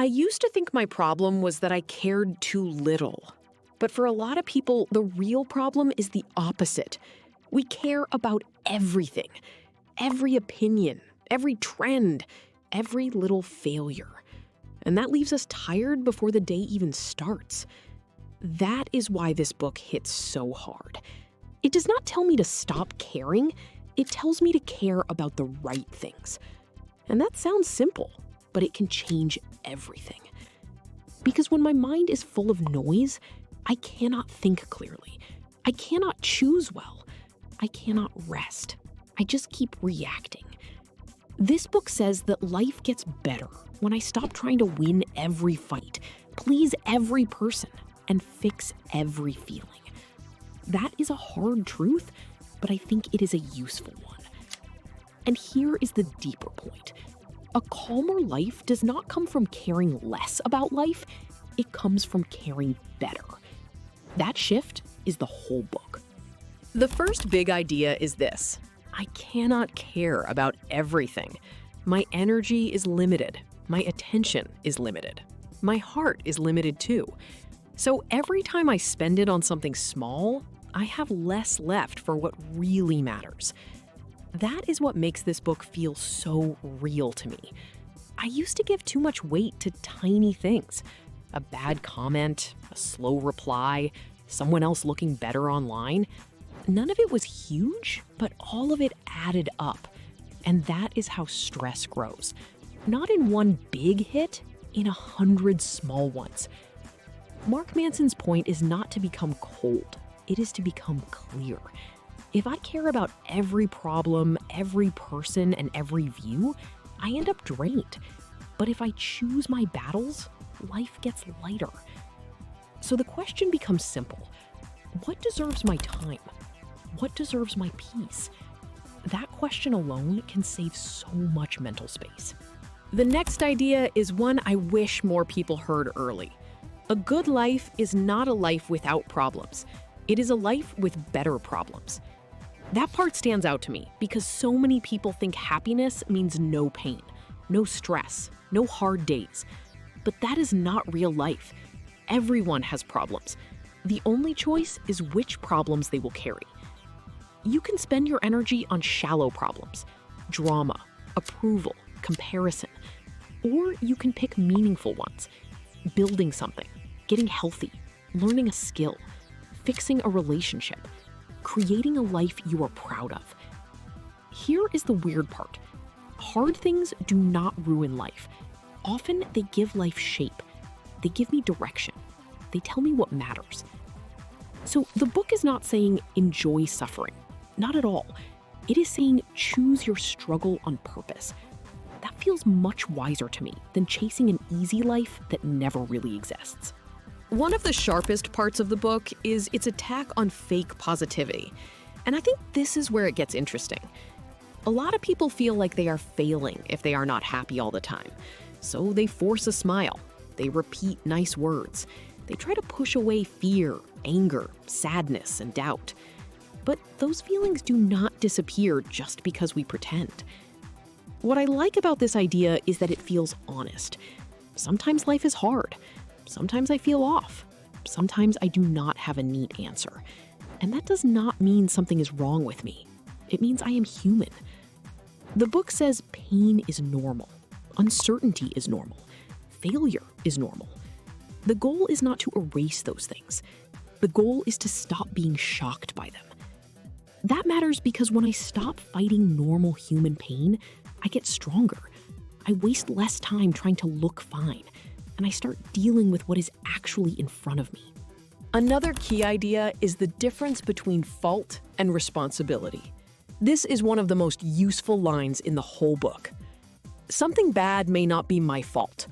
I used to think my problem was that I cared too little. But for a lot of people, the real problem is the opposite. We care about everything. Every opinion, every trend, every little failure. And that leaves us tired before the day even starts. That is why this book hits so hard. It does not tell me to stop caring. It tells me to care about the right things. And that sounds simple, but it can change everything. Because when my mind is full of noise, I cannot think clearly. I cannot choose well. I cannot rest. I just keep reacting. This book says that life gets better when I stop trying to win every fight, please every person, and fix every feeling. That is a hard truth, but I think it is a useful one. And here is the deeper point. A calmer life does not come from caring less about life, it comes from caring better. That shift is the whole book. The first big idea is this: I cannot care about everything. My energy is limited. My attention is limited. My heart is limited too. So every time I spend it on something small, I have less left for what really matters. That is what makes this book feel so real to me. I used to give too much weight to tiny things. A bad comment, a slow reply, someone else looking better online. None of it was huge, but all of it added up. And that is how stress grows. Not in one big hit, in 100 small ones. Mark Manson's point is not to become cold. It is to become clear. If I care about every problem, every person, and every view, I end up drained. But if I choose my battles, life gets lighter. So the question becomes simple. What deserves my time? What deserves my peace? That question alone can save so much mental space. The next idea is one I wish more people heard early. A good life is not a life without problems. It is a life with better problems. That part stands out to me because so many people think happiness means no pain, no stress, no hard days. But that is not real life. Everyone has problems. The only choice is which problems they will carry. You can spend your energy on shallow problems, drama, approval, comparison. Or you can pick meaningful ones, building something, getting healthy, learning a skill, fixing a relationship, creating a life you are proud of. Here is the weird part. Hard things do not ruin life. Often they give life shape. They give me direction. They tell me what matters. So the book is not saying enjoy suffering. Not at all. It is saying choose your struggle on purpose. That feels much wiser to me than chasing an easy life that never really exists. One of the sharpest parts of the book is its attack on fake positivity. And I think this is where it gets interesting. A lot of people feel like they are failing if they are not happy all the time. So they force a smile. They repeat nice words. They try to push away fear, anger, sadness, and doubt. But those feelings do not disappear just because we pretend. What I like about this idea is that it feels honest. Sometimes life is hard. Sometimes I feel off. Sometimes I do not have a neat answer. And that does not mean something is wrong with me. It means I am human. The book says pain is normal. Uncertainty is normal. Failure is normal. The goal is not to erase those things. The goal is to stop being shocked by them. That matters because when I stop fighting normal human pain, I get stronger. I waste less time trying to look fine, and I start dealing with what is actually in front of me. Another key idea is the difference between fault and responsibility. This is one of the most useful lines in the whole book. Something bad may not be my fault.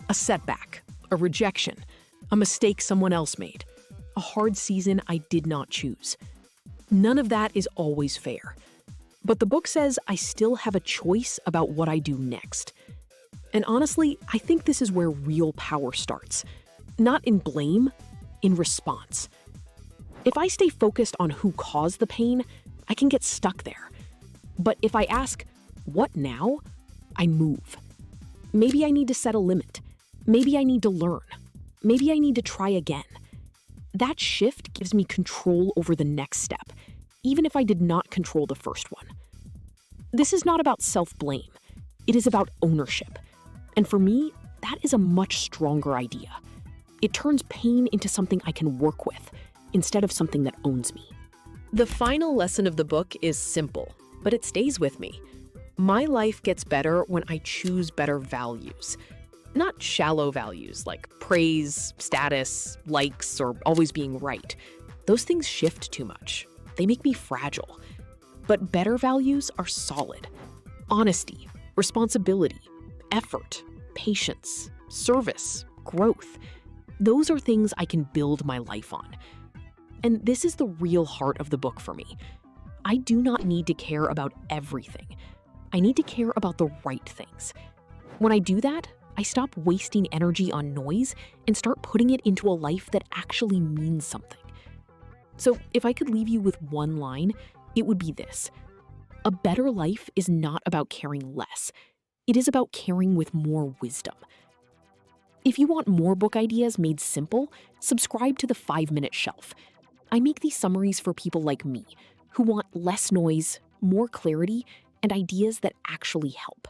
A setback, a rejection, a mistake someone else made, a hard season I did not choose. None of that is always fair. But the book says I still have a choice about what I do next. And honestly, I think this is where real power starts. Not in blame, in response. If I stay focused on who caused the pain, I can get stuck there. But if I ask, what now? I move. Maybe I need to set a limit. Maybe I need to learn. Maybe I need to try again. That shift gives me control over the next step, even if I did not control the first one. This is not about self-blame. It is about ownership. And for me, that is a much stronger idea. It turns pain into something I can work with, instead of something that owns me. The final lesson of the book is simple, but it stays with me. My life gets better when I choose better values. Not shallow values like praise, status, likes, or always being right. Those things shift too much. They make me fragile. But better values are solid. Honesty, responsibility, effort, patience, service, growth. Those are things I can build my life on. And this is the real heart of the book for me. I do not need to care about everything. I need to care about the right things. When I do that, I stop wasting energy on noise and start putting it into a life that actually means something. So if I could leave you with one line, it would be this. A better life is not about caring less. It is about caring with more wisdom. If you want more book ideas made simple, subscribe to the 5-Minute Shelf. I make these summaries for people like me, who want less noise, more clarity, and ideas that actually help.